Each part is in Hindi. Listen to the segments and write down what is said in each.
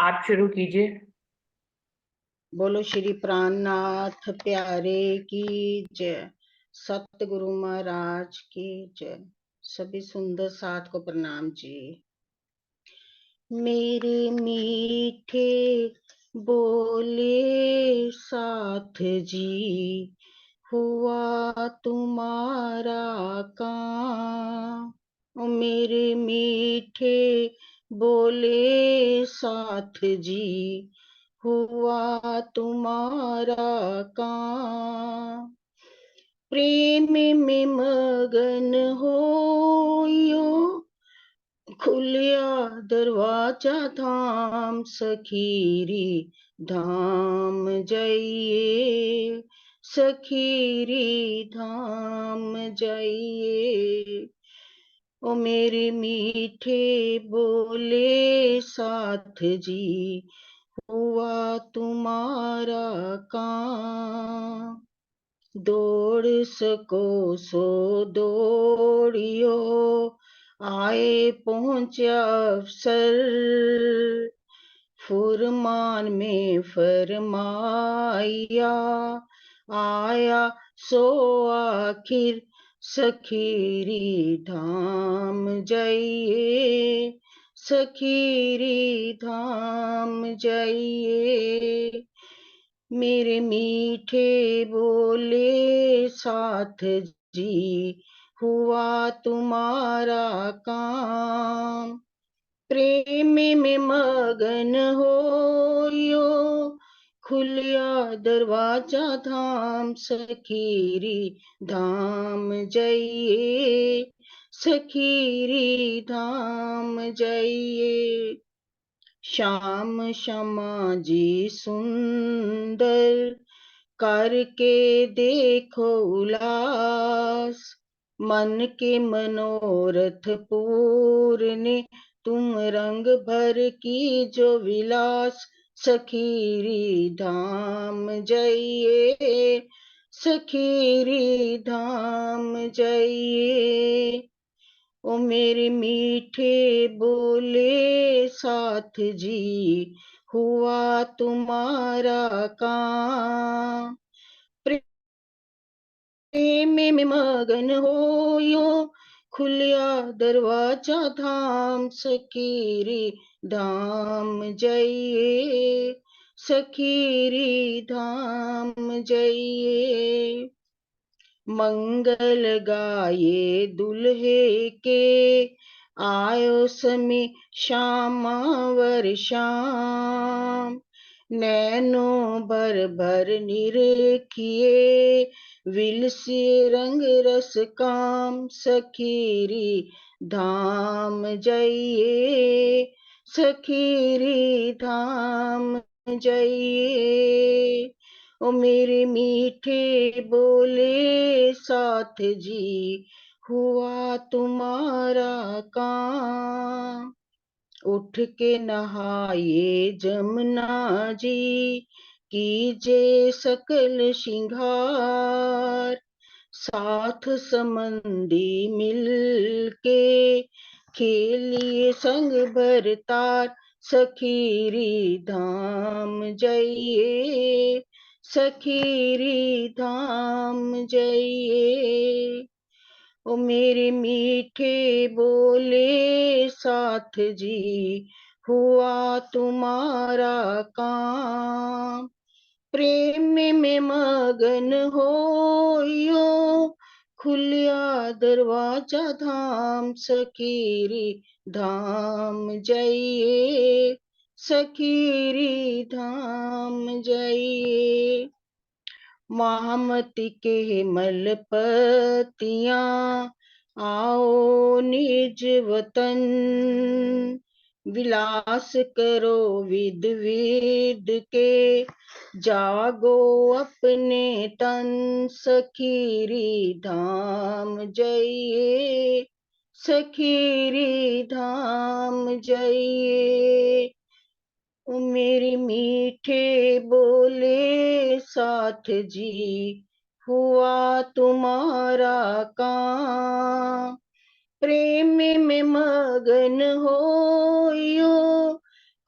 आप शुरू कीजिए। बोलो श्री प्राणनाथ प्यारे की जय। सतगुरु महाराज की जय। सभी सुंदर साथ को प्रणाम जी। मेरे मीठे बोले साथ जी, हुआ तुम्हारा काम। ओ मेरे मीठे बोले साथ जी, हुआ तुम्हारा काम। प्रेम में मगन हो यो, खुलिया दरवाजा धाम सखीरी धाम जाइए, सखीरी धाम जाइए। ओ मेरे मीठे बोले साथ जी, हुआ तुम्हारा काम। दौड़ सको सो दौड़ियो, आए पहुंचा अवसर। फुरमान में फरमाया, आया सो आखिर सखीरी धाम जाइए, सखीरी धाम जाइए। मेरे मीठे बोले साथ जी, हुआ तुम्हारा काम। प्रेम में मगन हो यो, खुलिया दरवाजा धाम सखीरी धाम जाइए, सखीरी धाम जाइए। श्याम श्यामा जी सुंदर, करके देखो उलास। मन के मनोरथ पूरने, तुम रंग भर की जो विलास। सखीरी धाम जाइए, सखीरी धाम जाइए। ओ मेरे मीठे बोले साथ जी, हुआ तुम्हारा काम। प्रेम में मगन हो यो, खुलिया दरवाजा धाम सखीरी धाम जाइए, सखीरी धाम जाइए। मंगल गाये दुल्हे के, आयो समय श्यामावर श्याम। नैनो भर भर निरखिए, विलसी रंग रस काम। सखीरी धाम जाइए, सखीरी धाम जाइए। ओ मेरे मीठे बोले साथ जी, हुआ तुम्हारा काम। उठ के नहाए जमुना जी, कीजे सकल श्रृंगार। साथ संबंधी मिल के, खेलिए संग भरतार। सखीरी धाम जाइए, सखीरी धाम जाइए। ओ मेरे मीठे बोले साथ जी, हुआ तुम्हारा काम। प्रेम में मगन हो यो, खुलिया दरवाजा धाम सखीरी धाम जाइए, सखीरी धाम जाइए। महामती के मलपतियां, आओ निज वतन। विलास करो विद विद के, जागो अपने तन। सखीरी धाम जाइए, सखीरी धाम जाइए। ओ मेरे मीठे बोले साथ जी, हुआ तुम्हारा काम। प्रेम में मगन हो यो,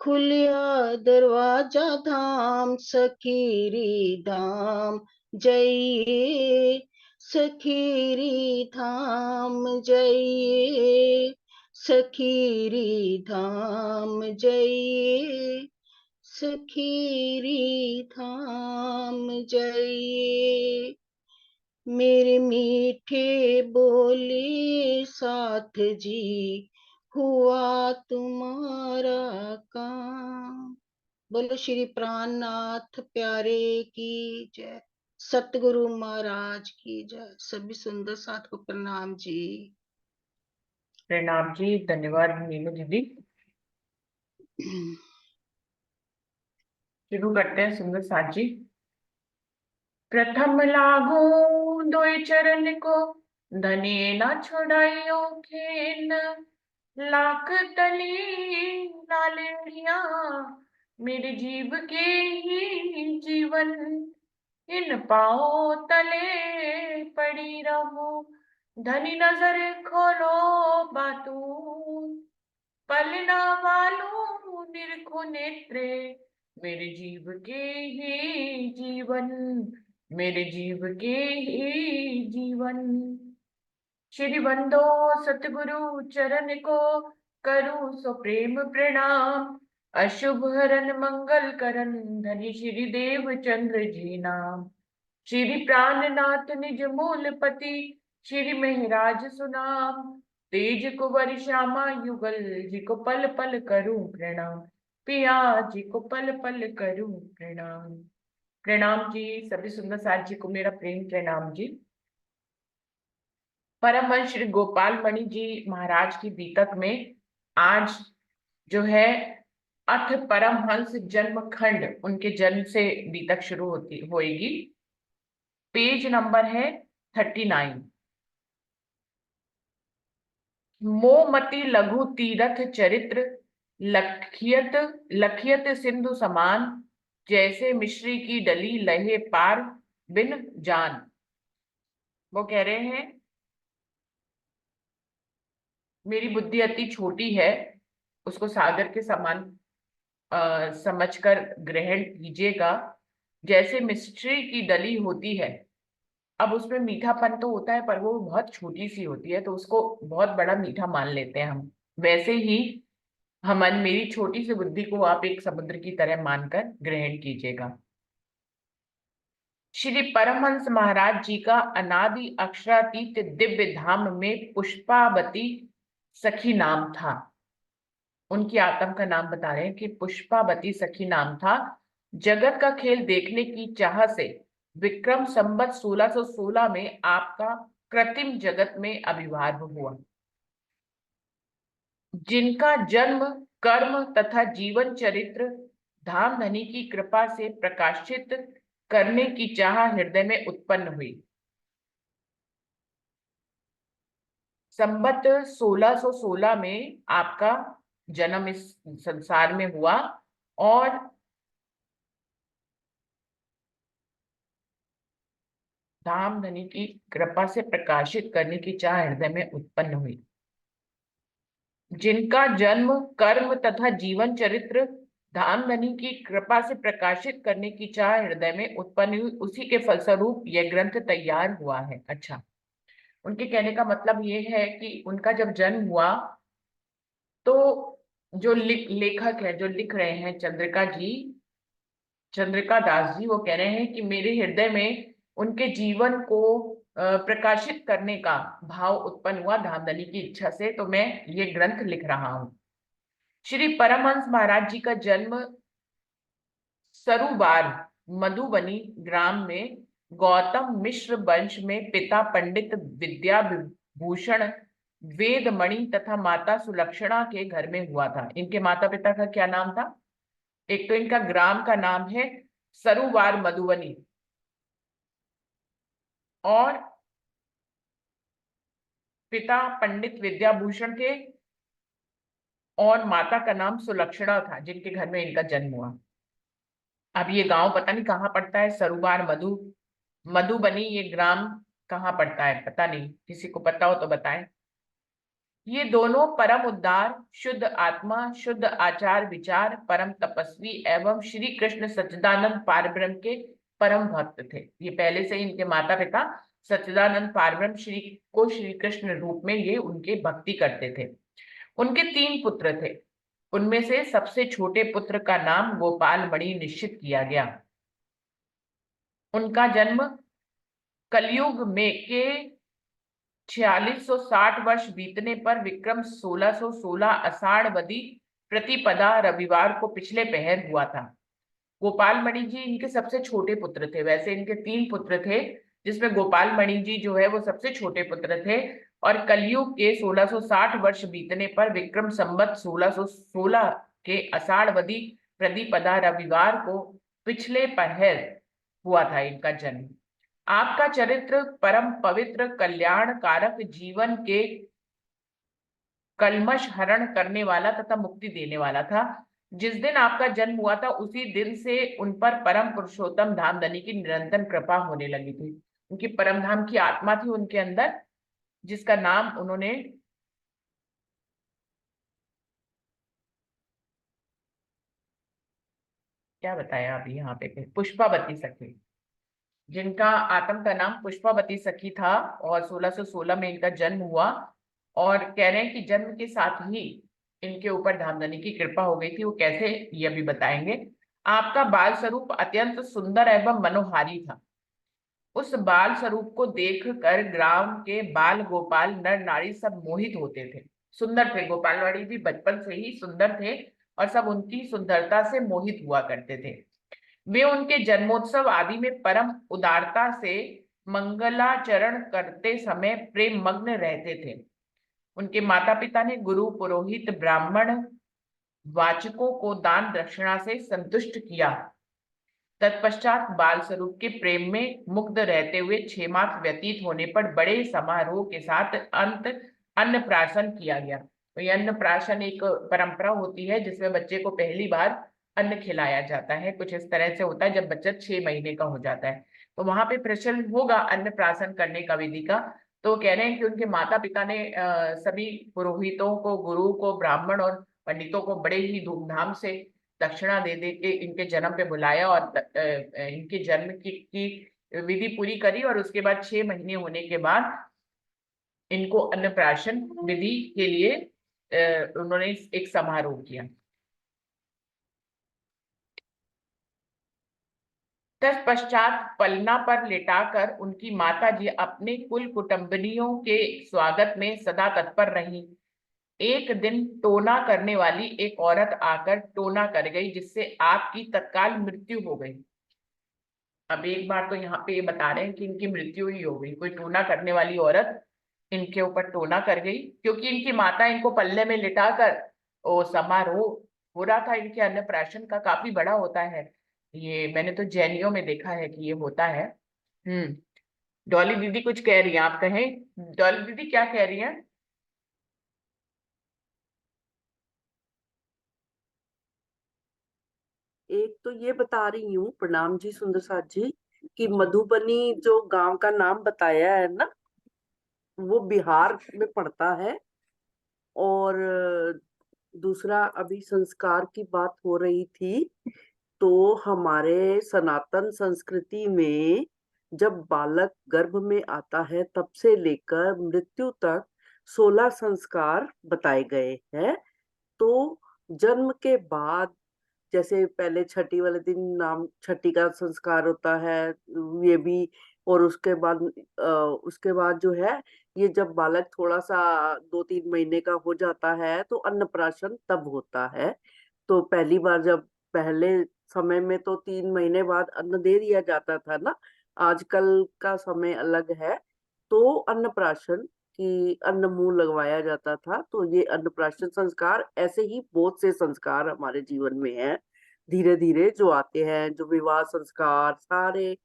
खुलिया दरवाजा धाम सखीरी धाम जइए, सखीरी धाम जइए, सखीरी धाम जइए, सखीरी धाम जइए। मेरे मीठे बोले साथ जी, हुआ तुम्हारा काम। बोलो श्री प्राणनाथ प्यारे की जय, सतगुरु महाराज की जय। सभी सुंदर साथ को प्रणाम जी। प्रणाम जी, धन्यवाद मीनू दीदी। शुरू करते हैं सुंदर साथ जी। प्रथम लागू दोय चरण को, धने न छोड़ाइयो खेन। लाख तली लालिया, मेरे जीव के ही जीवन। इन पाओ तले पड़ी रहो, धनी नजर खोलो बातू। पलना वालों निरखो नेत्रे, मेरे जीव के ही जीवन, मेरे जीव के ही जीवन। श्री बंदो सतगुरु चरण को, करूं सो प्रेम प्रणाम। अशुभ हरन मंगल करन, धनी श्री देव चंद्र जी नाम। श्री प्राणनाथ निज मूल पति, श्री महराज सुनाम। तेज कुंवर श्यामा युगल, जी को पल पल करूं प्रणाम। पिया जी को पल पल करूं प्रणाम। प्रणाम जी, सभी सुंदर साथ जी को मेरा प्रेम प्रणाम जी। परमहंस श्री गोपाल मणि जी महाराज की बीतक में आज जो है अथ परमहंस जन्म खंड, उनके जन्म से बीतक शुरू होएगी। पेज नंबर है 39। मोमति लघु तीरथ चरित्र, लखियत लखियत सिंधु समान। जैसे मिश्री की डली लहे पार बिन जान। वो कह रहे हैं मेरी बुद्धि अति छोटी है, उसको सागर के समान समझकर ग्रहण कीजिएगा। जैसे मिश्री की डली होती है, अब उसमें मीठापन तो होता है पर वो बहुत छोटी सी होती है, तो उसको बहुत बड़ा मीठा मान लेते हैं हम। वैसे ही हमन मेरी छोटी सी बुद्धि को आप एक समुद्र की तरह मानकर ग्रहण कीजिएगा। श्री परमहंस महाराज जी का अनादि अक्षरातीत दिव्य धाम में पुष्पावती सखी नाम था। उनकी आत्म का नाम बता रहे हैं कि पुष्पावती सखी नाम था। जगत का खेल देखने की चाह से विक्रम संवत 1616 में आपका कृत्रिम जगत में आविर्भाव हुआ। जिनका जन्म कर्म तथा जीवन चरित्र धाम धनी की कृपा से प्रकाशित करने की चाह हृदय में उत्पन्न हुई। संवत 1616 में आपका जन्म इस संसार में हुआ और धाम धनी की कृपा से प्रकाशित करने की चाह हृदय में उत्पन्न हुई। जिनका जन्म कर्म तथा जीवन चरित्र धाम धनी की कृपा से प्रकाशित करने की चाह हृदय में उत्पन्न हुई, उसी के फलस्वरूप यह ग्रंथ तैयार हुआ है। अच्छा, उनके कहने का मतलब ये है कि उनका जब जन्म हुआ तो जो लेखक है, जो लिख रहे हैं चंद्रिका जी, चंद्रिका दास जी, वो कह रहे हैं कि मेरे हृदय में उनके जीवन को प्रकाशित करने का भाव उत्पन्न हुआ धामधनी की इच्छा से, तो मैं ये ग्रंथ लिख रहा हूं। श्री परमहंस महाराज जी का जन्म सरुबार मधुबनी ग्राम में गौतम मिश्र वंश में पिता पंडित विद्या भूषण वेदमणि तथा माता सुलक्षणा के घर में हुआ था। इनके माता पिता का क्या नाम था? एक तो इनका ग्राम का नाम है सरुवार मधुबनी और पिता पंडित विद्याभूषण थे और माता का नाम सुलक्षणा था, जिनके घर में इनका जन्म हुआ। अब ये गांव पता नहीं कहाँ पड़ता है, सरुवार मधुबनी, ये ग्राम कहाँ पड़ता है पता नहीं, किसी को पता हो तो बताएं। ये दोनों परम उद्धार, शुद्ध आत्मा, शुद्ध आचार विचार, परम तपस्वी एवं श्री कृष्ण सच्चिदानंद पारब्रह्म के परम भक्त थे। ये पहले से ही इनके माता पिता सच्चिदानंद पारब्रह्म श्री कृष्ण रूप में ये उनके भक्ति करते थे। उनके 3 पुत्र थे। उनमें से सबसे छोटे पुत्र का नाम गोपाल मणि निश्चित किया गया। उनका जन्म कलयुग में के 4660 वर्ष बीतने पर विक्रम 1616 आषाढ़ प्रतिपदा रविवार को पिछले पहर हुआ था। गोपाल मणि जी इनके सबसे छोटे पुत्र थे। वैसे इनके 3 पुत्र थे, जिसमें गोपाल मणि जी जो है वो सबसे छोटे पुत्र थे। और कलयुग के 1660 वर्ष बीतने पर विक्रम संवत 1616 के आषाढ़ प्रतिपदा रविवार को पिछले पहर हुआ था इनका जन्म। आपका चरित्र परम पवित्र कल्याण कारक, जीवन के कल्मश हरण करने वाला तथा मुक्ति देने वाला था। जिस दिन आपका जन्म हुआ था उसी दिन से उन पर परम पुरुषोत्तम धामधनी की निरंतर कृपा होने लगी थी। उनकी परम धाम की आत्मा थी उनके अंदर, जिसका नाम उन्होंने क्या बताया अभी यहाँ पे, पुष्पावती सखी, जिनका आत्म का नाम पुष्पावती सखी था। और 1616 में इनका जन्म हुआ। और कह रहे हैं कि जन्म के साथ ही इनके ऊपर धामधनी की कृपा हो गई थी। वो कैसे, ये अभी बताएंगे। आपका बाल स्वरूप अत्यंत सुंदर एवं मनोहारी था। उस बाल स्वरूप को देखकर ग्राम के बाल गोपाल नर नारी सब मोहित होते थे। सुंदर थे, गोपालवाड़ी भी बचपन से ही सुंदर थे और सब उनकी सुंदरता से मोहित हुआ करते थे। वे उनके जन्मोत्सव आदि में परम उदारता से मंगलाचरण करते समय प्रेम मग्न रहते थे। उनके माता पिता ने गुरु पुरोहित ब्राह्मण वाचकों को दान दक्षिणा से संतुष्ट किया। तत्पश्चात बाल स्वरूप के प्रेम में मुग्ध रहते हुए 6 मास व्यतीत होने पर बड़े समारोह के साथ अन्नप्राशन किया गया। तो ये अन्नप्राशन एक परंपरा होती है जिसमें बच्चे को पहली बार अन्न खिलाया जाता है। कुछ इस तरह से होता है जब बच्चा 6 महीने का हो जाता है, तो वहां पे प्रचलन होगा अन्नप्राशन करने का विधि का। तो कह रहे हैं कि उनके माता पिता ने सभी पुरोहितों को, गुरु को, ब्राह्मण और पंडितों को बड़े ही धूमधाम से दक्षिणा दे दे के इनके जन्म पे बुलाया और इनके जन्म की विधि पूरी करी। और उसके बाद 6 महीने होने के बाद इनको अन्नप्राशन विधि के लिए उन्होंने एक समारोह किया। तत्पश्चात पलना पर लेटाकर उनकी माता जी अपने कुल कुटुंबियों के स्वागत में सदा तत्पर रही। एक दिन टोना करने वाली एक औरत आकर टोना कर गई, जिससे आपकी तत्काल मृत्यु हो गई। अब एक बार तो यहाँ पे ये बता रहे हैं कि इनकी मृत्यु ही हो गई। कोई टोना करने वाली औरत इनके ऊपर टोना कर गई, क्योंकि इनकी माता इनको पल्ले में लिटाकर वो समारोह हो रहा था। इनके अन्नप्राशन का काफी बड़ा होता है। ये मैंने तो जैनियों में देखा है कि ये होता है। हम्म। डॉली दीदी कुछ कह रही है, आप कहें डॉली दीदी क्या कह रही है? एक तो ये बता रही हूँ, प्रणाम जी सुंदर साथ जी, कि मधुबनी जो गांव का नाम बताया है ना, वो बिहार में पड़ता है। और दूसरा, अभी संस्कार की बात हो रही थी, तो हमारे सनातन संस्कृति में जब बालक गर्भ में आता है तब से लेकर मृत्यु तक 16 संस्कार बताए गए हैं। तो जन्म के बाद, जैसे पहले छठी वाले दिन नाम छठी का संस्कार होता है, ये भी। और उसके बाद जो है, ये जब बालक थोड़ा सा 2-3 महीने का हो जाता है तो अन्नप्राशन तब होता है। तो पहली बार जब, पहले समय में तो 3 महीने बाद अन्न दे दिया जाता था ना, आजकल का समय अलग है। तो अन्नप्राशन की अन्न मुंह लगवाया जाता था। तो ये अन्नप्राशन संस्कार, ऐसे ही बहुत से संस्कार हमारे जीवन में हैं धीरे धीरे जो आते हैं, जो विवाह संस्कार, सारे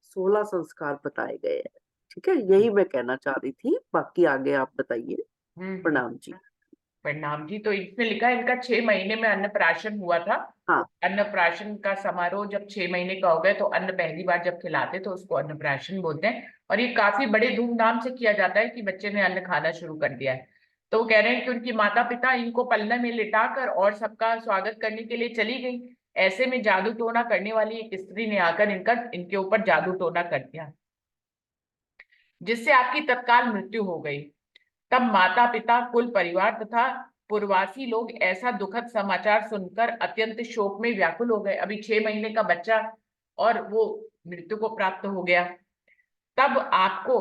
16 संस्कार बताए गए हैं। ठीक है, यही मैं कहना चाह रही थी, बाकी आगे आप बताइए। हम्म। प्रणाम जी। प्रणाम जी। तो इसमें लिखा है इनका 6 महीने में अन्नप्राशन हुआ था। हाँ। अन्नप्राशन का समारोह जब 6 महीने का हो गए तो अन्न पहली बार जब खिलाते तो उसको अन्नप्राशन बोलते हैं। और ये काफी बड़े धूमधाम से किया जाता है कि बच्चे ने अन्न खाना शुरू कर दिया है। तो वो कह रहे हैं कि उनकी माता पिता इनको पल्ले में लिटाकर और सबका स्वागत करने के लिए चली गई। ऐसे में जादू टोना करने वाली एक स्त्री ने आकर इनके ऊपर जादू टोना कर दिया, जिससे आपकी तत्काल मृत्यु हो गई। तब माता पिता, कुल परिवार तथा पूर्ववासी लोग ऐसा दुखद समाचार सुनकर अत्यंत शोक में व्याकुल हो गए। अभी 6 महीने का बच्चा और वो मृत्यु को प्राप्त हो गया। तब आपको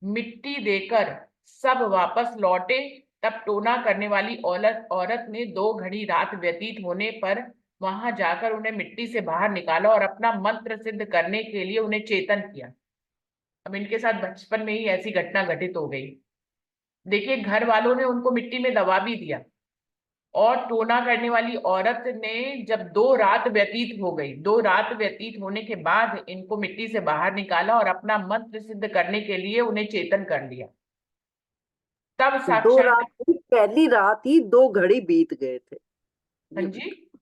मिट्टी देकर सब वापस लौटे। तब टोना करने वाली औरत ने 2 घड़ी रात व्यतीत होने पर वहां जाकर उन्हें मिट्टी से बाहर निकाला और अपना मंत्र सिद्ध करने के लिए उन्हें चेतन किया। अब इनके साथ बचपन में ही ऐसी घटना घटित हो गई। देखिए, घर वालों ने उनको मिट्टी में दबा भी दिया और टोना करने वाली औरत ने जब 2 रात व्यतीत हो गई, 2 रात व्यतीत होने के बाद इनको मिट्टी से बाहर निकाला और अपना मंत्र सिद्ध करने के लिए उन्हें चेतन कर लिया। तब दो साक्षात, रात की, पहली रात ही 2 घड़ी बीत गए थे, हाँ ये जी, बताओ।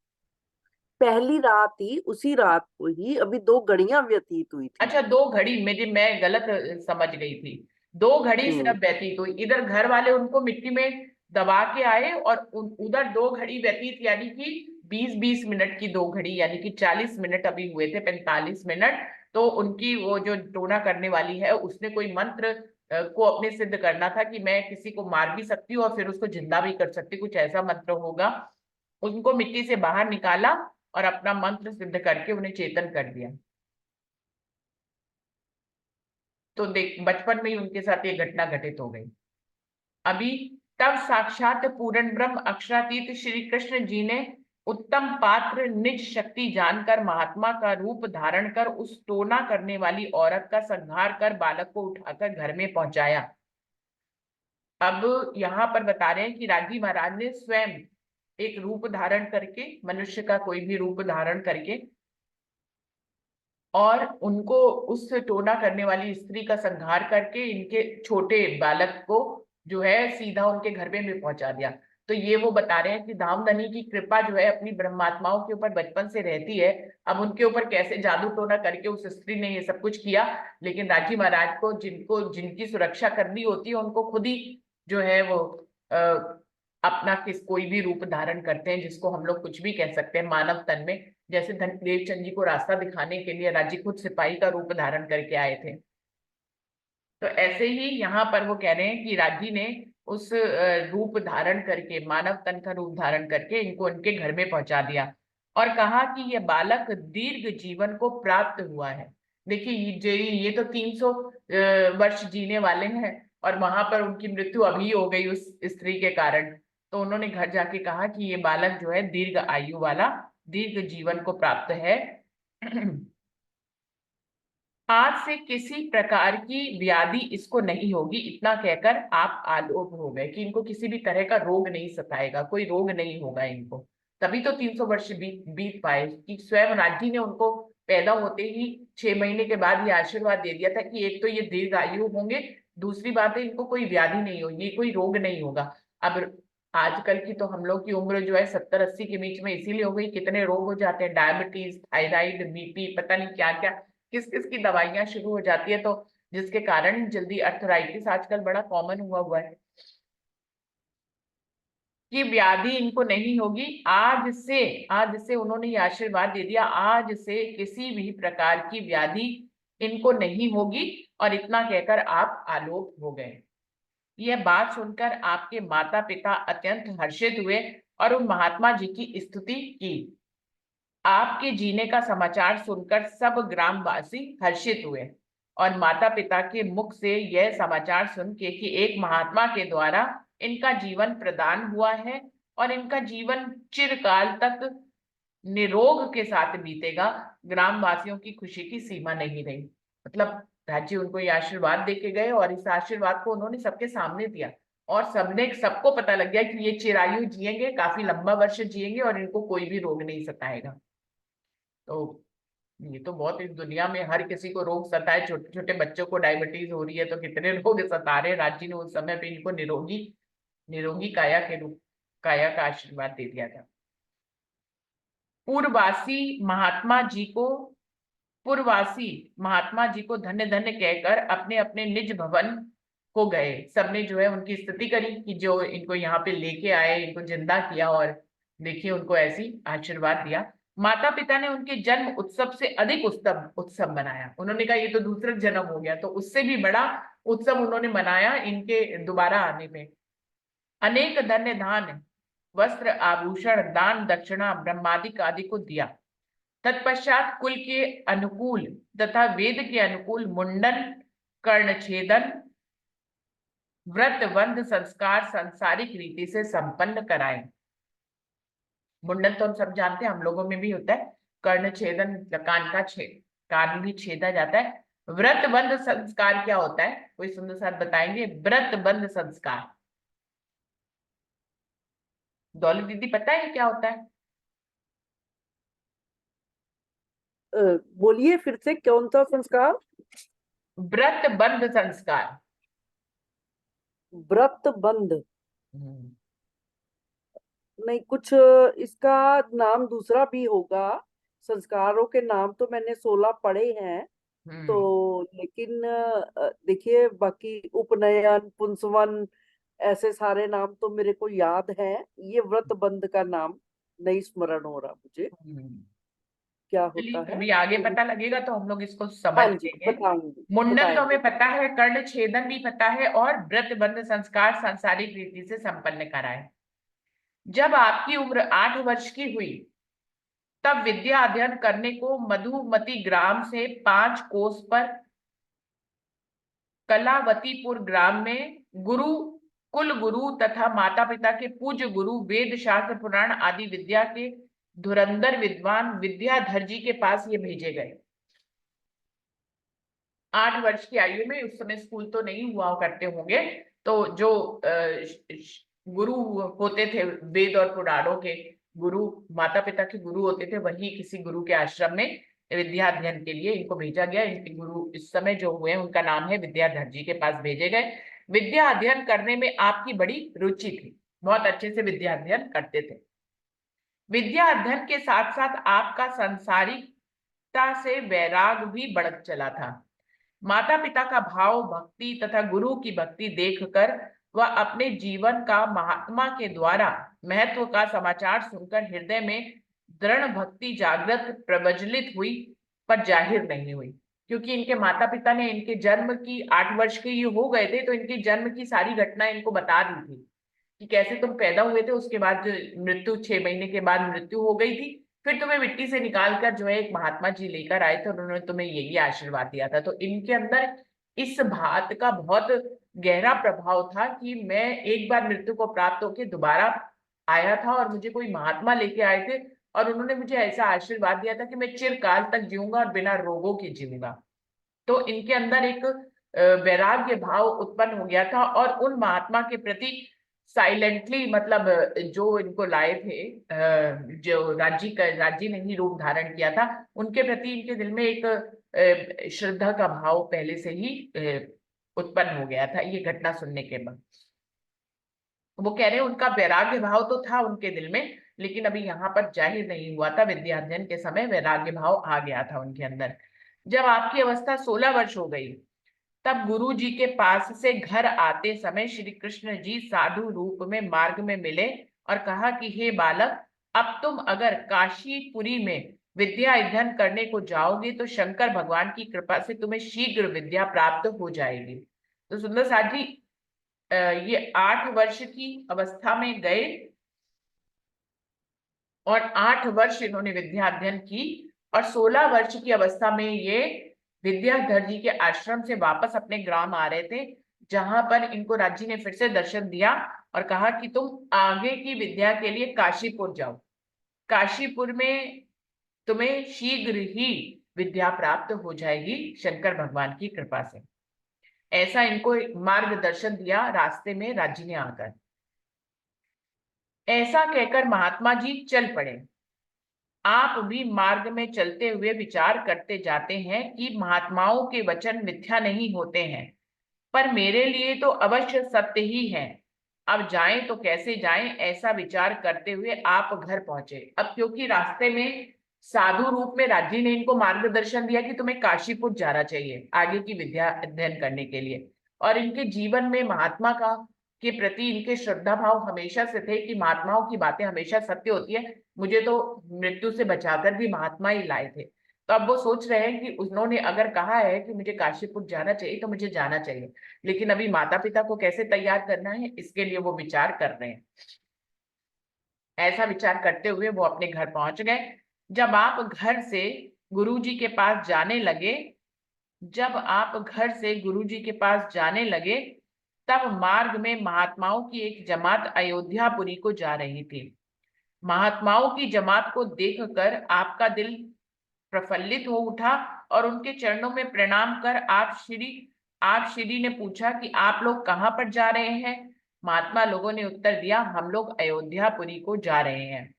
पहली रात ही, उसी रात को ही अभी 2 घड़ियां व्यतीत हुई थी। अच्छा 2 घड़ी, मैं गलत समझ गई थी। 2 घड़ी हम्म। सिर्फ व्यतीत हुई, इधर घर वाले उनको मिट्टी में दबा के आए और उधर 2 घड़ी व्यतीत, यानी कि 20-20 मिनट की 2 घड़ी, यानी कि 40 मिनट अभी हुए थे, 45 मिनट। तो उनकी वो जो टोना करने वाली है उसने कोई मंत्र को अपने सिद्ध करना था कि मैं किसी को मार भी सकती हूँ और फिर उसको जिंदा भी कर सकती हूँ, कुछ ऐसा मंत्र होगा। उनको मिट्टी से बाहर निकाला और अपना मंत्र सिद्ध करके उन्हें चेतन कर दिया। तो देख, बचपन में ही उनके साथ ये घटना घटित हो गई। अभी तब साक्षात पूर्ण ब्रह्म अक्षरातीत श्री कृष्ण जी ने उत्तम पात्र निज शक्ति जानकर महात्मा का रूप धारण कर उस टोना करने वाली औरत का संहार कर बालक को उठाकर घर में पहुंचाया। अब यहाँ पर बता रहे हैं कि राजी महाराज ने स्वयं एक रूप धारण करके, मनुष्य का कोई भी रूप धारण करके, और उनको उस टोना करने वाली स्त्री का संहार करके इनके छोटे बालक को जो है सीधा उनके घर में पहुंचा दिया। तो ये वो बता रहे हैं कि धामधनी की कृपा जो है अपनी ब्रह्मात्माओं के ऊपर बचपन से रहती है। अब उनके ऊपर कैसे जादू टोना करके उस स्त्री ने ये सब कुछ किया, लेकिन राजी महाराज को जिनकी सुरक्षा करनी होती है उनको खुद ही जो है वो अपना कोई भी रूप धारण करते हैं, जिसको हम लोग कुछ भी कह सकते हैं मानव तन में। जैसे देवचंद जी को रास्ता दिखाने के लिए राजी खुद सिपाही का रूप धारण करके आए थे। तो ऐसे ही यहाँ पर वो कह रहे हैं कि राजी ने उस रूप धारण करके, मानव तन का रूप धारण करके इनको उनके घर में पहुंचा दिया और कहा कि यह बालक दीर्घ जीवन को प्राप्त हुआ है। देखिए, ये तो 300 वर्ष जीने वाले हैं और वहां पर उनकी मृत्यु अभी हो गई उस स्त्री के कारण। तो उन्होंने घर जाके कहा कि ये बालक जो है दीर्घ आयु वाला, दीर्घ जीवन को प्राप्त है। आज से किसी प्रकार की व्याधि इसको नहीं होगी। इतना कहकर आप आलोप हो गए कि इनको किसी भी तरह का रोग नहीं सताएगा, कोई रोग नहीं होगा इनको। तभी तो 300 वर्ष बीत पाए कि स्वयं राज्य ने उनको पैदा होते ही 6 महीने के बाद ये आशीर्वाद दे दिया था कि एक तो ये दीर्घ आयु होंगे, दूसरी बात है इनको कोई व्याधि नहीं होगी, कोई रोग नहीं होगा। अब आजकल की तो हम लोग की उम्र जो है 70-80 के बीच में इसीलिए हो गई, कितने रोग हो जाते हैं, डायबिटीज, थायराइड, बीपी, पता नहीं क्या क्या, किस किस की दवाइयां शुरू हो जाती है, तो जिसके कारण जल्दी अर्थराइटिस आजकल बड़ा कॉमन हुआ हुआ है। कि व्याधि इनको नहीं होगी। आज से उन्होंने ये आशीर्वाद दे दिया, आज से किसी भी प्रकार की व्याधि इनको नहीं होगी। और इतना कहकर आप आलोक हो गए। यह बात सुनकर आपके माता पिता अत्यंत हर्षित हुए और उन महात्मा जी की स्तुति की। आपके जीने का समाचार सुनकर सब ग्रामवासी हर्षित हुए और माता पिता के मुख से यह समाचार सुन के कि एक महात्मा के द्वारा इनका जीवन प्रदान हुआ है और इनका जीवन चिरकाल तक निरोग के साथ बीतेगा, ग्रामवासियों की खुशी की सीमा नहीं रही। मतलब राज्य उनको ये आशीर्वाद दे के गए और इस आशीर्वाद को उन्होंने सबके सामने दिया और सबको पता लग गया कि ये चिरायु जिएंगे, काफी लंबा वर्ष जिएंगे और इनको कोई भी रोग नहीं सताएगा। तो ये तो बहुत, इस दुनिया में हर किसी को रोग सताए, छोटे छोटे बच्चों को डायबिटीज हो रही है तो कितने रोग सता रहे हैं। राज्य ने उस समय पे इनको निरोगी निरोगी काया का आशीर्वाद दे दिया था। पूर्ववासी महात्मा जी को पूर्ववासी महात्मा जी को धन्य धन्य कहकर अपने अपने निज भवन हो गए। सबने जो है उनकी स्तुति करी कि जो इनको यहाँ पे लेके आए, इनको जिंदा किया और देखिए उनको ऐसी आशीर्वाद दिया। माता पिता ने उनके जन्म उत्सव से अधिक उत्सव उत्सव मनाया। उन्होंने कहा ये तो दूसरा जन्म हो गया, तो उससे भी बड़ा उत्सव उन्होंने मनाया इनके दोबारा आने में। अनेक धन्य धान, वस्त्र, आभूषण, दान दक्षिणा, ब्रह्मादिक आदि को दिया। तत्पश्चात कुल के अनुकूल तथा वेद के अनुकूल मुंडन, कर्णछेदन, व्रत बंध संस्कार सांसारिक रीति से संपन्न कराए। मुंडन तो हम सब जानते हैं, हम लोगों में भी होता है। कर्ण छेदन, कान का कान भी छेदा जाता है। व्रत बंध संस्कार क्या होता है, कोई सुंदर साथ बताएंगे? व्रत बंध संस्कार दौलत दीदी पता है क्या होता है? बोलिए फिर से, कौन सा संस्कार? व्रत बंध संस्कार। व्रत बंध? हम्म। नहीं, कुछ इसका नाम दूसरा भी होगा। संस्कारों के नाम तो मैंने 16 पढ़े हैं, हम्म। तो लेकिन देखिए, बाकी उपनयन, पुंसवन, ऐसे सारे नाम तो मेरे को याद है। ये व्रत बंध का नाम नहीं स्मरण हो रहा मुझे, हम्म। क्या चलिए होता है। कभी आगे पता लगेगा तो हम लोग इसको समझ हाँ जी, लेंगे। बताएंगे मुंडन तो बताएंगे। हमें पता है, कर्ण छेदन भी पता है, और व्रत बंध संस्कार सांसारिक रीति से संपन्न कराए। जब आपकी उम्र 8 वर्ष की हुई तब विद्या अध्ययन करने को मधुमती ग्राम से 5 कोस पर कलावतीपुर ग्राम में गुरु, कुल गुरु तथा माता पिता के पूज्य गुरु, वेद शास्त्र पुराण आदि विद्या के धुरंधर विद्वान विद्याधर जी के पास ये भेजे गए। 8 वर्ष की आयु में, उस समय स्कूल तो नहीं हुआ करते होंगे, तो जो गुरु होते थे वेद और पुराणों के गुरु, माता पिता के गुरु होते थे, वही किसी गुरु के आश्रम में विद्या अध्ययन के लिए इनको भेजा गया। इनके गुरु इस समय जो हुए हैं उनका नाम है विद्याधर जी के पास भेजे गए। विद्या अध्ययन करने में आपकी बड़ी रुचि थी, बहुत अच्छे से विद्या अध्ययन करते थे। विद्या अध्ययन के साथ साथ आपका सांसारिकता से वैराग भी बढ़ चला था। माता पिता का भाव भक्ति तथा गुरु की भक्ति देखकर वह अपने जीवन का महात्मा के द्वारा महत्व का समाचार सुनकर हृदय में दृढ़ भक्ति जागृत प्रज्वलित हुई, पर जाहिर नहीं हुई। क्योंकि इनके माता पिता ने इनके जन्म की 8 वर्ष के ये हो गए थे, तो इनके जन्म की सारी घटना इनको बता दी थी कि कैसे तुम पैदा हुए थे, उसके बाद जो मृत्यु 6 महीने के बाद मृत्यु हो गई थी, फिर तुम्हें मिट्टी से निकाल कर जो है एक महात्मा जी लेकर आए थे और उन्होंने तुम्हें यही आशीर्वाद दिया था। तो इनके अंदर इस बात का बहुत गहरा प्रभाव था कि मैं एक बार मृत्यु को प्राप्त होकर दोबारा आया था और मुझे कोई महात्मा लेके आए थे और उन्होंने मुझे ऐसा आशीर्वाद दिया था कि मैं चिरकाल तक जीऊंगा और बिना रोगों के जीऊंगा। तो इनके अंदर एक वैराग्य भाव उत्पन्न हो गया था और उन महात्मा के प्रति साइलेंटली, मतलब जो इनको लाए थे, जो राज्य ने ही रूप धारण किया था, उनके प्रति इनके दिल में एक श्रद्धा का भाव पहले से ही उत्पन्न हो गया था ये घटना सुनने के बाद। वो कह रहे हैं उनका वैराग्य भाव तो था उनके दिल में, लेकिन अभी यहाँ पर जाहिर नहीं हुआ था। विद्या अध्ययन के समय वैराग्य भाव आ गया था उनके अंदर। जब आपकी अवस्था 16 वर्ष हो गई तब गुरु जी के पास से घर आते समय श्री कृष्ण जी साधु रूप में मार्ग में मिले और कहा कि हे बालक, अब तुम अगर काशीपुरी में विद्या अध्ययन करने को जाओगे तो शंकर भगवान की कृपा से तुम्हें शीघ्र विद्या प्राप्त हो जाएगी। तो सुंदर साथ जी ये 8 वर्ष की अवस्था में गए और 8 वर्ष इन्होंने विद्या अध्ययन की और 16 वर्ष की अवस्था में ये विद्याधर जी के आश्रम से वापस अपने ग्राम आ रहे थे, जहां पर इनको राज्य ने फिर से दर्शन दिया और कहा कि तुम आगे की विद्या के लिए काशीपुर जाओ, काशीपुर में तुम्हें शीघ्र ही विद्या प्राप्त हो जाएगी शंकर भगवान की कृपा से। ऐसा इनको मार्गदर्शन दिया रास्ते में राज्य ने आकर। ऐसा कहकर महात्मा जी चल पड़े। आप भी मार्ग में चलते हुए विचार करते जाते हैं कि महात्माओं के वचन मिथ्या नहीं होते हैं, पर मेरे लिए तो अवश्य सत्य ही है। अब जाएं तो कैसे जाएं, ऐसा विचार करते हुए आप घर पहुंचे। अब क्योंकि रास्ते में साधु रूप में राज्य ने इनको मार्गदर्शन दिया कि तुम्हें काशीपुर जाना चाहिए आगे की विद्या अध्ययन करने के लिए, और इनके जीवन में महात्मा का के प्रति इनके श्रद्धा भाव हमेशा से थे कि महात्माओं की बातें हमेशा सत्य होती है, मुझे तो मृत्यु से बचाकर भी महात्मा ही लाए थे। तो अब वो सोच रहे हैं कि उन्होंने अगर कहा है कि मुझे काशीपुर जाना चाहिए तो मुझे जाना चाहिए, लेकिन अभी माता पिता को कैसे तैयार करना है इसके लिए वो विचार कर रहे हैं। ऐसा विचार करते हुए वो अपने घर पहुंच गए। जब आप घर से गुरु जी के पास जाने लगे जब आप घर से गुरु जी के पास जाने लगे तब मार्ग में महात्माओं की एक जमात अयोध्यापुरी को जा रही थी। महात्माओं की जमात को देखकर आपका दिल प्रफुल्लित हो उठा और उनके चरणों में प्रणाम कर आप श्री ने पूछा कि आप लोग कहाँ पर जा रहे हैं। महात्मा लोगों ने उत्तर दिया, हम लोग अयोध्यापुरी को जा रहे हैं।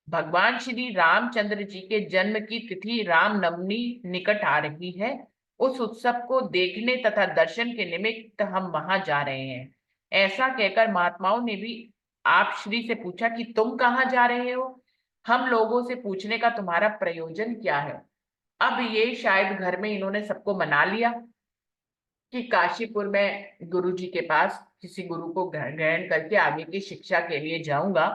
भगवान श्री रामचंद्र जी के जन्म की तिथि रामनवमी निकट आ रही है। उस उत्सव को देखने तथा दर्शन के निमित्त हम वहां जा रहे हैं। ऐसा कहकर महात्माओं ने भी आप श्री से पूछा कि तुम कहाँ जा रहे हो, हम लोगों से पूछने का तुम्हारा प्रयोजन क्या है। अब ये शायद घर में इन्होंने सबको मना लिया कि काशीपुर में गुरु जी के पास किसी गुरु को ग्रहण करके आगे की शिक्षा के लिए जाऊंगा।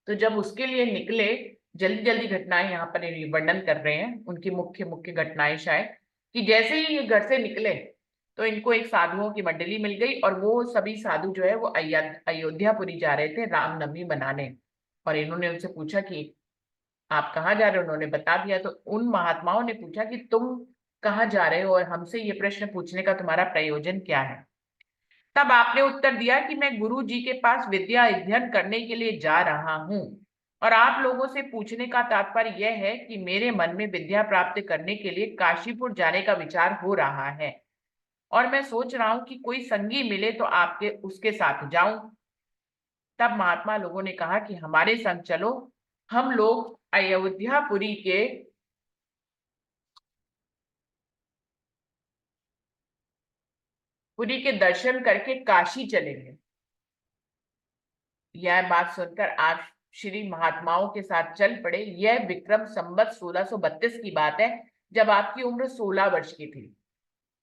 तो जब उसके लिए निकले, जल्दी जल्दी घटनाएं यहाँ पर ये वर्णन कर रहे हैं, उनकी मुख्य मुख्य घटनाएं शायद, कि जैसे ही ये घर से निकले तो इनको एक साधुओं की मंडली मिल गई और वो सभी साधु जो है वो अयोध्यापुरी जा रहे थे रामनवमी मनाने। और इन्होंने उनसे पूछा कि आप कहाँ जा रहे हो, उन्होंने बता दिया। तो उन महात्माओं ने पूछा कि तुम कहाँ जा रहे हो और हमसे ये प्रश्न पूछने का तुम्हारा प्रयोजन क्या है। तब आपने उत्तर दिया कि मैं गुरु जी के पास विद्या अध्ययन करने के लिए जा रहा हूँ और आप लोगों से पूछने का तात्पर्य यह है कि मेरे मन में विद्या प्राप्त करने के लिए काशीपुर जाने का विचार हो रहा है और मैं सोच रहा हूँ कि कोई संगी मिले तो आपके उसके साथ जाऊं। तब महात्मा लोगों ने कहा कि हमारे संग चलो, हम लोग पुरी के दर्शन करके काशी चलेंगे। यह बात सुनकर आप श्री महात्माओं के साथ चल पड़े। यह विक्रम संवत 1632 की बात है, जब आपकी उम्र 16 वर्ष की थी।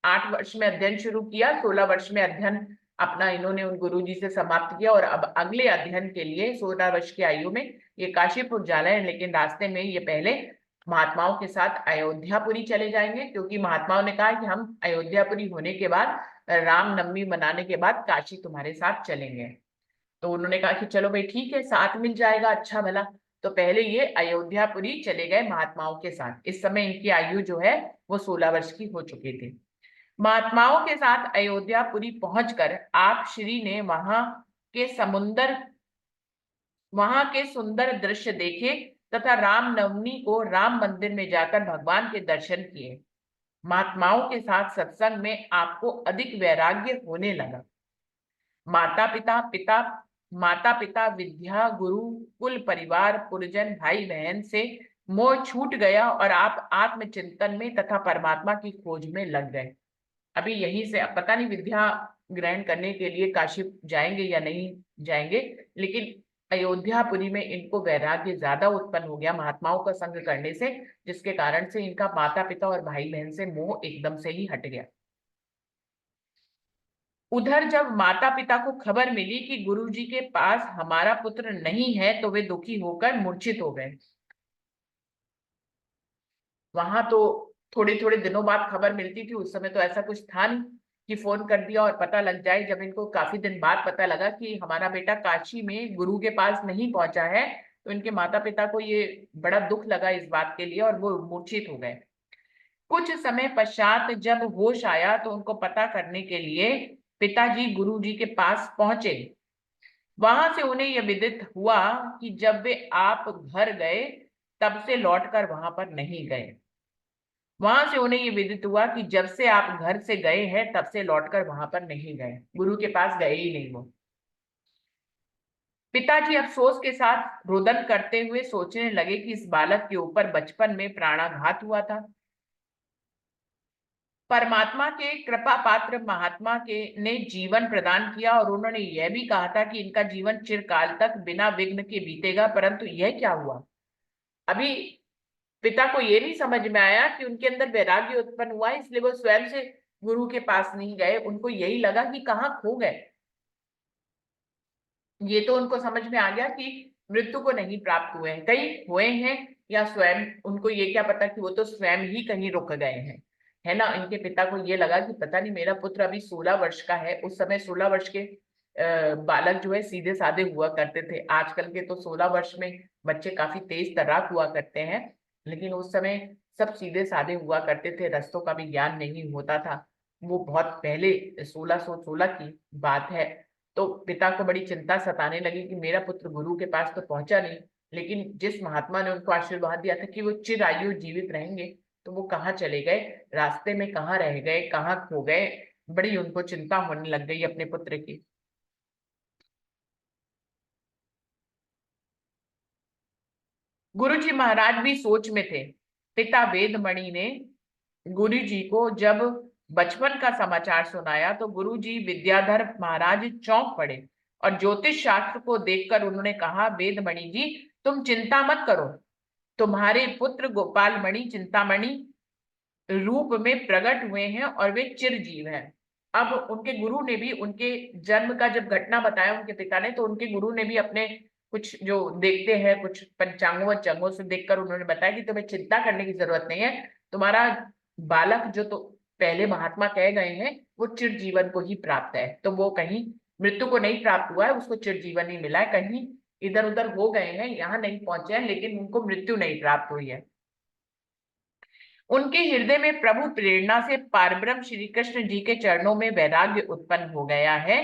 8 वर्ष में अध्ययन शुरू किया, 16 वर्ष में अध्ययन अपना इन्होंने उन गुरु जी से समाप्त किया और अब अगले अध्ययन के लिए 16 वर्ष की आयु में ये काशीपुर जा रहे हैं। लेकिन रास्ते में ये पहले महात्माओं के साथ अयोध्यापुरी चले जाएंगे, क्योंकि महात्माओं ने कहा कि हम अयोध्यापुरी होने के बाद, रामनवमी मनाने के बाद काशी तुम्हारे साथ चलेंगे। तो उन्होंने कहा कि चलो भाई ठीक है, साथ मिल जाएगा, अच्छा भला। तो पहले ये अयोध्यापुरी चले गए महात्माओं के साथ। इस समय इनकी आयु जो है वो 16 वर्ष की हो चुकी थी। महात्माओं के साथ अयोध्यापुरी पहुंचकर आप श्री ने वहां के सुंदर दृश्य देखे तथा रामनवमी को राम मंदिर में जाकर भगवान के दर्शन किए। महात्माओं के साथ सत्संग में आपको अधिक वैराग्य होने लगा। माता पिता विद्या गुरु कुल परिवार पुरजन भाई बहन से मोह छूट गया और आप आत्मचिंतन में तथा परमात्मा की खोज में लग गए। अभी यहीं से अब पता नहीं विद्या ग्रहण करने के लिए काशी जाएंगे या नहीं जाएंगे, लेकिन अयोध्यापुरी में इनको वैराग्य ज्यादा उत्पन्न हो गया महात्माओं का संग करने से, जिसके कारण से इनका माता पिता और भाई बहन से मोह एकदम से ही हट गया। उधर जब माता पिता को खबर मिली कि गुरु जी के पास हमारा पुत्र नहीं है तो वे दुखी होकर मूर्छित हो गए। वहां तो थोड़े थोड़े दिनों बाद खबर मिलती थी, उस समय तो ऐसा कुछ था नहीं कि फोन कर दिया और पता लग जाए। जब इनको काफी दिन बाद पता लगा कि हमारा बेटा काशी में गुरु के पास नहीं पहुंचा है, तो इनके माता पिता को ये बड़ा दुख लगा इस बात के लिए और वो मूर्छित हो गए। कुछ समय पश्चात जब होश आया तो उनको पता करने के लिए पिताजी गुरु जी के पास पहुंचे। वहां से उन्हें यह विदित हुआ कि जब वे आप घर गए तब से लौटकर वहां पर नहीं गए। वहां से उन्हें ये विदित हुआ कि जब से आप घर से गए हैं तब से लौटकर वहां पर नहीं गए, गुरु के पास गए ही नहीं वो। पिताजी अफसोस के साथ रोदन करते हुए सोचने लगे कि इस बालक के ऊपर बचपन में प्राणाघात हुआ था। परमात्मा के कृपा पात्र महात्मा के ने जीवन प्रदान किया और उन्होंने यह भी कहा था कि इनका जीवन चिरकाल तक बिना विघ्न के बीतेगा, परंतु यह क्या हुआ। अभी पिता को ये नहीं समझ में आया कि उनके अंदर वैराग्य उत्पन्न हुआ है, इसलिए वो स्वयं से गुरु के पास नहीं गए, उनको यही लगा कि कहाँ खो गए। ये तो उनको समझ में आ गया कि मृत्यु को नहीं प्राप्त हुए हैं, कहीं हुए हैं या स्वयं, उनको ये क्या पता कि वो तो स्वयं ही कहीं रुक गए हैं, है ना। इनके पिता को ये लगा कि पता नहीं मेरा पुत्र अभी 16 वर्ष का है। उस समय 16 वर्ष के बालक जो है सीधे साधे हुआ करते थे। आजकल के तो 16 वर्ष में बच्चे काफी तेज तर्राक हुआ करते हैं, लेकिन उस समय सब सीधे साधे हुआ करते थे, रस्तों का भी ज्ञान नहीं होता था। वो बहुत पहले 1616 की बात है। तो पिता को बड़ी चिंता सताने लगी कि मेरा पुत्र गुरु के पास तो पहुंचा नहीं, लेकिन जिस महात्मा ने उनको आशीर्वाद दिया था कि वो चिरायु जीवित रहेंगे, तो वो कहाँ चले गए, रास्ते में कहाँ रह गए, कहाँ खो गए। बड़ी उनको चिंता होने लग गई अपने पुत्र की। गुरुजी महाराज भी सोच में थे। पिता वेदमणि ने गुरु जी को जब बचपन का समाचार सुनाया तो गुरु जी विद्याधर महाराज चौंक पड़े और ज्योतिष शास्त्र को देखकर उन्होंने कहा, वेदमणि जी तुम चिंता मत करो, तुम्हारे पुत्र गोपाल मणि चिंतामणि रूप में प्रकट हुए हैं और वे चिरजीव हैं। अब उनके गुरु ने भी उनके जन्म का जब घटना बताया उनके पिता ने, तो उनके गुरु ने भी अपने कुछ जो देखते हैं, कुछ पंचांगों चंगों से देखकर उन्होंने बताया कि तुम्हें चिंता करने की जरूरत नहीं है, तुम्हारा बालक जो तो पहले महात्मा कहे गए हैं वो चिरजीवन को ही प्राप्त है। तो वो कहीं मृत्यु को नहीं प्राप्त हुआ है, उसको चिरजीवन ही मिला है। कहीं इधर उधर हो गए हैं, यहाँ नहीं पहुंचे हैं, लेकिन उनको मृत्यु नहीं प्राप्त हुई है। उनके हृदय में प्रभु प्रेरणा से पारब्रह्म श्री कृष्ण जी के चरणों में वैराग्य उत्पन्न हो गया है।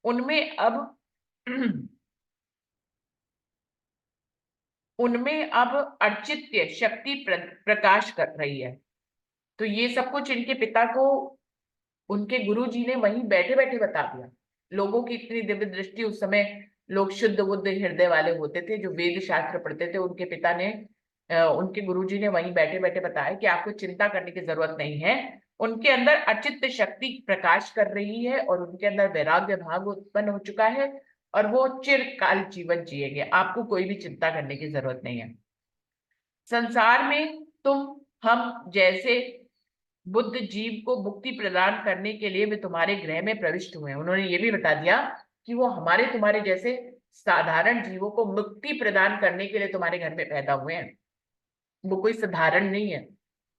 उनमें अब उनमें अब अर्चित्य शक्ति प्रकाश कर रही है। तो ये सब कुछ इनके पिता को उनके गुरु जी ने वहीं बैठे बैठे बता दिया। लोगों की इतनी दिव्य दृष्टि, उस समय लोग शुद्ध बुद्ध हृदय वाले होते थे जो वेद शास्त्र पढ़ते थे। उनके पिता ने उनके गुरु जी ने वहीं बैठे बैठे बताया कि आपको चिंता करने की जरूरत नहीं है। उनके अंदर अचित्त शक्ति प्रकाश कर रही है और उनके अंदर वैराग्य भाव उत्पन्न हो चुका है और वो चिरकाल जीवन जिएंगे, आपको कोई भी चिंता करने की जरूरत नहीं है। संसार में तुम हम जैसे बुद्ध जीव को मुक्ति प्रदान करने के लिए वे तुम्हारे गृह में प्रविष्ट हुए हैं। उन्होंने ये भी बता दिया कि वो हमारे तुम्हारे जैसे साधारण जीवों को मुक्ति प्रदान करने के लिए तुम्हारे घर में पैदा हुए हैं। वो कोई साधारण नहीं है,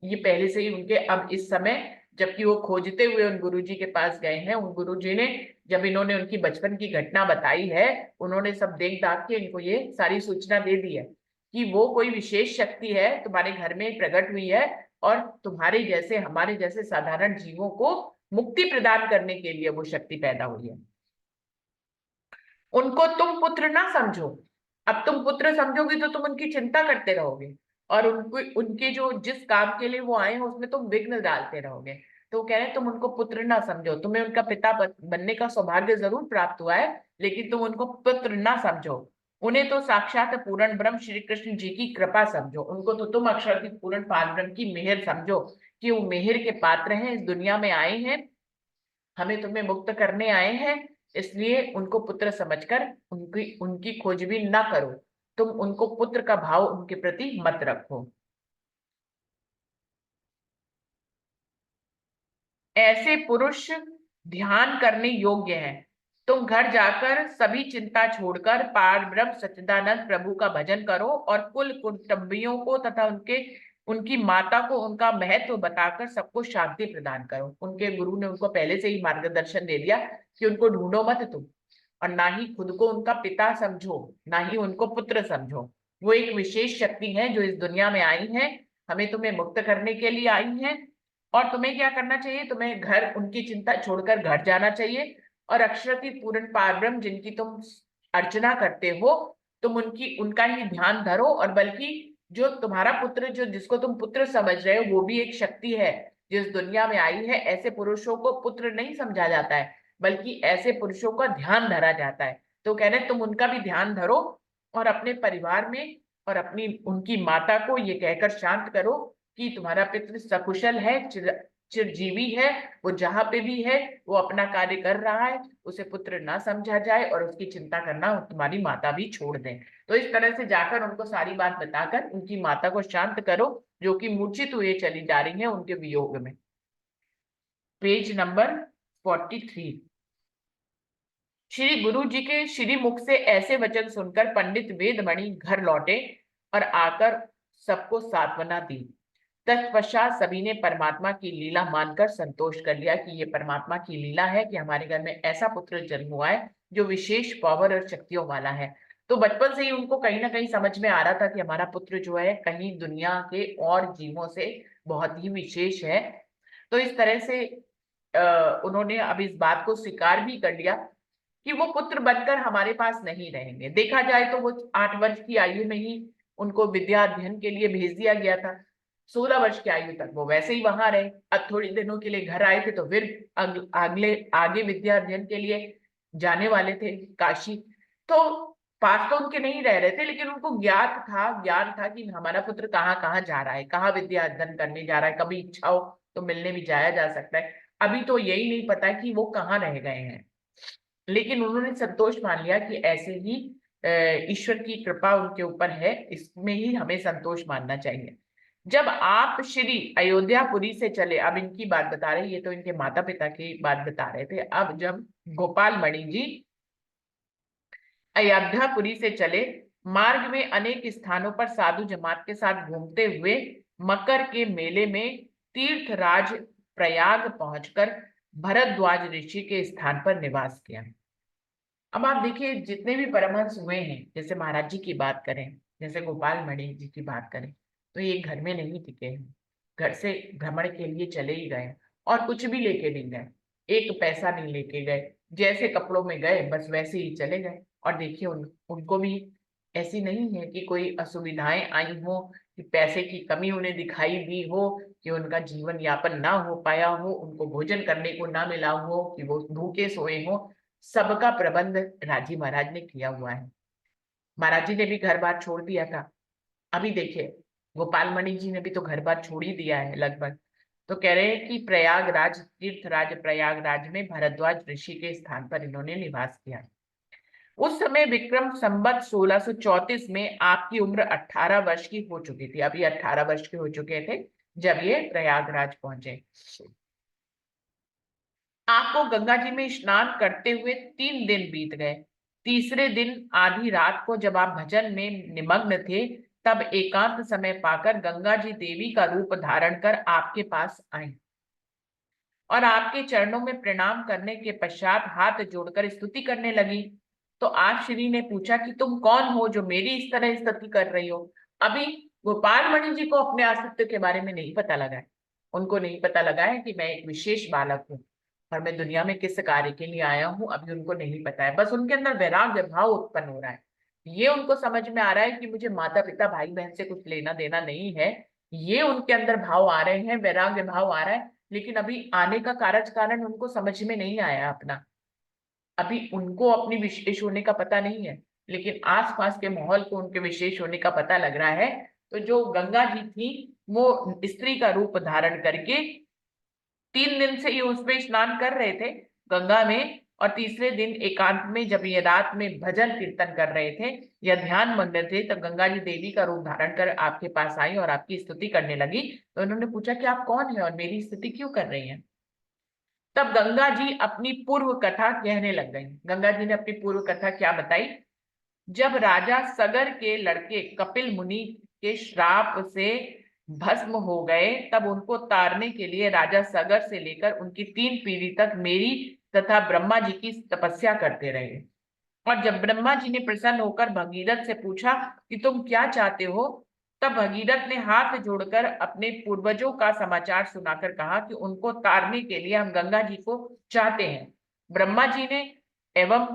ये पहले से ही उनके, अब इस समय जबकि वो खोजते हुए उन गुरुजी के पास गए हैं, उन गुरुजी ने जब इन्होंने उनकी बचपन की घटना बताई है, उन्होंने सब देख दाख के इनको ये सारी सूचना दे दी है कि वो कोई विशेष शक्ति है तुम्हारे घर में प्रकट हुई है और तुम्हारे जैसे हमारे जैसे साधारण जीवों को मुक्ति प्रदान करने के लिए वो शक्ति पैदा हुई है। उनको तुम पुत्र ना समझो। अब तुम पुत्र समझोगे तो तुम उनकी चिंता करते रहोगे और उनको उनके जो जिस काम के लिए वो आए हैं उसमें तुम विघ्न डालते रहोगे। तो वो कह रहे हैं तुम उनको पुत्र ना समझो, तुम्हें उनका पिता बनने का सौभाग्य जरूर प्राप्त हुआ है, लेकिन तुम उनको पुत्र ना समझो। उन्हें तो साक्षात पूर्ण ब्रह्म श्री कृष्ण जी की कृपा समझो। उनको तो तुम अक्षर पूर्ण पार ब्रह्म की मेहर समझो कि वो मेहर के पात्र हैं, इस दुनिया में आए हैं, हमें तुम्हें मुक्त करने आए हैं। इसलिए उनको पुत्र समझकर उनकी उनकी खोजबीन ना करो, तुम उनको पुत्र का भाव उनके प्रति मत रखो। ऐसे पुरुष ध्यान करने योग्य हैं। तुम घर जाकर सभी चिंता छोड़कर पार ब्रह्म सच्चिदानंद प्रभु का भजन करो और कुल कुटुंबियों को तथा उनकी माता को उनका महत्व बताकर सबको शांति प्रदान करो। उनके गुरु ने उनको पहले से ही मार्गदर्शन दे दिया कि उनको ढूंढो मत तुम, और ना ही खुद को उनका पिता समझो, ना ही उनको पुत्र समझो। वो एक विशेष शक्ति है जो इस दुनिया में आई है, हमें तुम्हें मुक्त करने के लिए आई है। और तुम्हें क्या करना चाहिए, तुम्हें घर उनकी चिंता छोड़कर घर जाना चाहिए और अक्षरति पूर्ण पारब्रह्म जिनकी तुम अर्चना करते हो, तुम उनका ही ध्यान धरो। और बल्कि जो तुम्हारा पुत्र, जो जिसको तुम पुत्र समझ रहे हो, वो भी एक शक्ति है जो इस दुनिया में आई है। ऐसे पुरुषों को पुत्र नहीं समझा जाता है, बल्कि ऐसे पुरुषों का ध्यान धरा जाता है। तो कह रहे तुम उनका भी ध्यान धरो और अपने परिवार में और अपनी उनकी माता को ये कहकर शांत करो कि तुम्हारा पितृ सकुशल है, चिरजीवी है, वो जहां पे भी है वो अपना कार्य कर रहा है, उसे पुत्र ना समझा जाए और उसकी चिंता करना तुम्हारी माता भी छोड़ दें। तो इस तरह से जाकर उनको सारी बात बताकर उनकी माता को शांत करो, जो कि मूर्छित हुए चली जा रही है उनके वियोग में। Page number 43। श्री गुरु जी के श्री मुख से ऐसे वचन सुनकर पंडित वेदमणि घर लौटे और आकर सबको सांत्वना दी। तत्पश्चात सभी ने परमात्मा की लीला मानकर संतोष कर लिया कि ये परमात्मा की लीला है कि हमारे घर में ऐसा पुत्र जन्म हुआ है जो विशेष पावर और शक्तियों वाला है। तो बचपन से ही उनको कहीं ना कहीं समझ में आ रहा था कि हमारा पुत्र जो है कहीं दुनिया के और जीवों से बहुत ही विशेष है। तो इस तरह से उन्होंने अब इस बात को स्वीकार भी कर लिया कि वो पुत्र बनकर हमारे पास नहीं रहेंगे। देखा जाए तो वो 8 वर्ष की आयु में ही उनको विद्या अध्ययन के लिए भेज दिया गया था। 16 वर्ष की आयु तक वो वैसे ही वहां रहे। अब थोड़ी दिनों के लिए घर आए थे तो फिर आगे विद्या अध्ययन के लिए जाने वाले थे काशी। तो पास तो उनके नहीं रह रहे थे, लेकिन उनको ज्ञान था कि हमारा पुत्र कहाँ कहाँ जा रहा है, कहाँ विद्या अध्ययन करने जा रहा है, कभी इच्छा हो तो मिलने भी जाया जा सकता है। अभी तो यही नहीं पता कि वो कहाँ रह गए हैं, लेकिन उन्होंने संतोष मान लिया कि ऐसे ही ईश्वर की कृपा उनके ऊपर है, इसमें ही हमें संतोष मानना चाहिए। जब आप श्री अयोध्यापुरी से चले, अब इनकी बात बता रहे, ये तो इनके माता पिता की बात बता रहे थे। अब जब गोपाल मणि जी अयोध्यापुरी से चले, मार्ग में अनेक स्थानों पर साधु जमात के साथ घूमते हुए मकर के मेले में तीर्थराज प्रयाग पहुंचकर भरद्वाज ऋषि के स्थान पर निवास किया। अब आप देखिए, जितने भी परमहंस हुए हैं, जैसे महाराज जी की बात करें, जैसे गोपाल मणि जी की बात करें, तो ये घर में नहीं टिके हैं, घर से भ्रमण के लिए चले ही गए और कुछ भी लेके नहीं गए, एक पैसा नहीं लेके गए, जैसे कपड़ों में गए बस वैसे ही चले गए। और देखिए उनको भी ऐसी नहीं है कि कोई असुविधाएं आई हो, कि पैसे की कमी उन्हें दिखाई दी हो, कि उनका जीवन यापन ना हो पाया हो, उनको भोजन करने को ना मिला हो, कि वो भूखे सोए हो। सबका प्रबंध राजी महाराज ने किया हुआ है। महाराज जी ने भी घर बार छोड़ दिया था। अभी देखिए, गोपाल मणि जी ने भी तो घर बार छोड़ ही दिया है लगभग। तो कह रहे हैं कि प्रयागराज, तीर्थराज प्रयागराज में भरद्वाज ऋषि के स्थान पर इन्होंने निवास किया। उस समय विक्रम संवत 1634 में आपकी उम्र 18 वर्ष की हो चुकी थी। अभी 18 वर्ष के हो चुके थे जब ये प्रयागराज पहुंचे। आपको गंगा जी में स्नान करते हुए 3 दिन बीत गए। तीसरे दिन आधी रात को जब आप भजन में निमग्न थे, तब एकांत समय पाकर गंगा जी देवी का रूप धारण कर आपके पास आई और आपके चरणों में प्रणाम करने के पश्चात हाथ जोड़कर स्तुति करने लगी। तो आप श्री ने पूछा कि तुम कौन हो जो मेरी इस तरह स्तुति कर रही हो। अभी गोपाल मणि जी को अपने अस्तित्व के बारे में नहीं पता लगा है। उनको नहीं पता लगा है कि मैं एक विशेष बालक हूँ और मैं दुनिया में किस कार्य के लिए आया हूँ, अभी उनको नहीं पता है। बस उनके अंदर वैराग्य भाव उत्पन्न हो रहा है। ये उनको समझ में आ रहा है कि मुझे माता पिता भाई बहन से कुछ लेना देना नहीं है। ये उनके अंदर भाव आ रहे हैं, वैराग्य भाव आ रहा है, लेकिन अभी आने का कारण उनको समझ में नहीं आया अपना। अभी उनको अपनी विशेष होने का पता नहीं है, लेकिन आसपास के माहौल को उनके विशेष होने का पता लग रहा है। तो जो गंगा जी थी वो स्त्री का रूप धारण करके 3 दिन से ये उसमें स्नान कर रहे थे गंगा में, और तीसरे दिन एकांत में जब ये रात में भजन कीर्तन कर रहे थे या ध्यान मग्न थे, तब गंगा जी देवी का रूप धारण कर आपके पास आई और आपकी स्तुति करने लगी। तो उन्होंने पूछा कि आप कौन है और मेरी स्तुति क्यों कर रही हैं। तब गंगा जी अपनी पूर्व कथा कहने लग गई। गंगा जी ने अपनी पूर्व कथा क्या बताई। जब राजा सगर के लड़के कपिल मुनि के श्राप से भस्म हो गए, तब उनको तारने के लिए राजा सगर से लेकर उनकी 3 पीढ़ी तक मेरी तथा ब्रह्मा जी की तपस्या करते रहे। और जब ब्रह्मा जी ने प्रसन्न होकर भगीरथ से पूछा कि तुम क्या चाहते हो, तब भगीरथ ने हाथ जोड़कर अपने पूर्वजों का समाचार सुनाकर कहा कि उनको तारने के लिए हम गंगा जी को चाहते हैं। ब्रह्मा जी ने एवं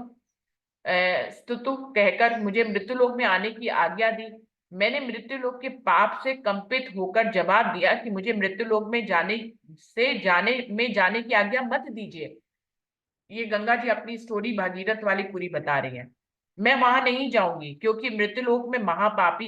स्तुतु कहकर मुझे मृत्युलोक में आने की आज्ञा दी। मैंने मृत्युलोक के पाप से कंपित होकर जवाब दिया कि मुझे मृत्युलोक में जाने की आज्ञा मत दीजिए। ये गंगा जी अपनी स्टोरी भागीरथ वाली पूरी बता रही है। मैं वहां नहीं जाऊंगी क्योंकि मृत्युलोक में महापापी